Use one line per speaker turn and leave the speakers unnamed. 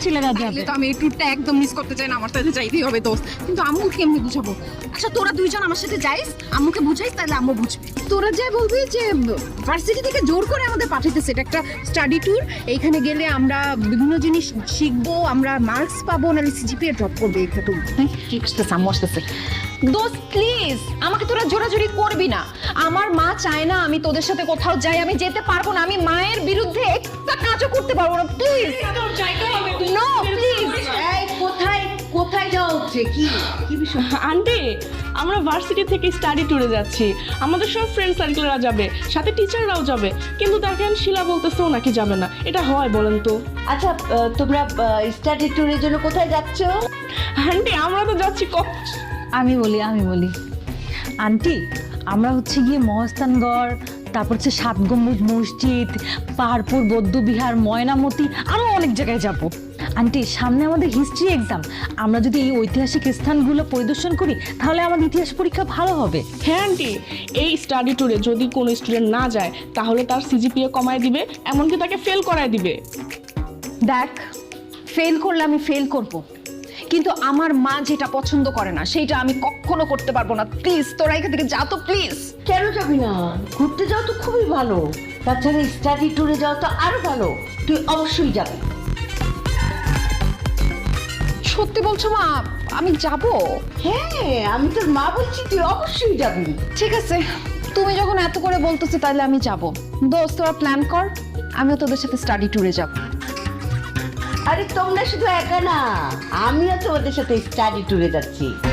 ছেলেরা যাবে।
তো আমি এই ট্যুরটা একদম মিস করতে চাই না, আমার সাথে যাইতেই হবে দোস্ত। কিন্তু আম্মু কেমনে বুঝাবো? আচ্ছা তোরা দুইজন আমার সাথে যাইস, আম্মুকে বুঝাইস, তাহলে আম্মু বুঝবে। তোরা যাই বলবি যে ভার্সিটি থেকে জোর করে আমাদের পাঠাইতেছে, এটা একটা স্টাডি ট্যুর, এইখানে গেলে আমরা বিভিন্ন জিনিস শিখবো, আমরা মার্কস পাবো, নাহলে সিজিপিএ ড্রপ করবে। এটা তো ঠিক আসতেছে, আম্মু আসতেছে। দোস্ত প্লিজ আমাকে তোরা জোরাজুরি করবি না। আমার মা চায় না আমি তোদের সাথে কোথাও যাই, আমি যেতে পারবো না, আমি মায়ের বিরুদ্ধে একটা কাজও করতে পারবো না। Please no please.
কোথায় কোথায় যাওয়া হচ্ছে? কি কি বিষয়?
আন্টি, আমরা ভার্সিটি থেকে স্টাডি ট্যুরে যাচ্ছি, আমাদের সব ফ্রেন্ড সার্কেলরা যাবে, সাথে টিচাররাও যাবে, কিন্তু দেখেন শিলা বলতেছে ও নাকি যাবে না। এটা হয় বলেন তো?
আচ্ছা তোমরা স্টাডি ট্যুরের জন্য কোথায় যাচ্ছ?
আন্টি আমরা তো যাচ্ছি
আমি বলি আন্টি, আমরা হচ্ছে গিয়ে মহস্থানগড়, তারপর হচ্ছে 7 গম্বুজ মসজিদ, পাহাড়পুর বৌদ্ধবিহার, ময়নামতি, আরো অনেক জায়গায় যাব। আন্টি সামনে আমাদের হিস্ট্রি এক্সাম, আমরা যদি এই ঐতিহাসিক স্থানগুলো পরিদর্শন করি তাহলে আমাদের ইতিহাস পরীক্ষা ভালো হবে।
হ্যাঁ আন্টি, এই স্টাডি ট্যুরে যদি কোনো স্টুডেন্ট না যায় তাহলে তার সিজিপিএ কমায় দিবে, এমনকি তাকে ফেল করায় দিবে।
দেখ, ফেল করলে আমি ফেল করব, কিন্তু আমার মা যেটা পছন্দ করে না সেটা আমি কখনো করতে পারবো না। প্লিজ তোরা এখান থেকে যা তো প্লিজ।
কেন যাবি না? ঘুরতে যাও তো খুবই ভালো, তাছাড়া স্টাডি ট্যুরে যাওয়া তো আরো ভালো, তুই অবশ্যই যাবি।
সত্যি বলছো মা? আমি যাব?
হ্যাঁ, আমি তোর মা বলছি, তুই অবশ্যই যাবি।
ঠিক আছে, তুমি যখন এত করে বলতেছো তাহলে আমি যাব। দোস্ত তোরা প্ল্যান কর, আমিও তোদের সাথে স্টাডি ট্যুরে যাব।
আরে তোমরা শুধু একা না, আমিও তোমাদের সাথে স্টাডি ট্যুরে যাচ্ছি।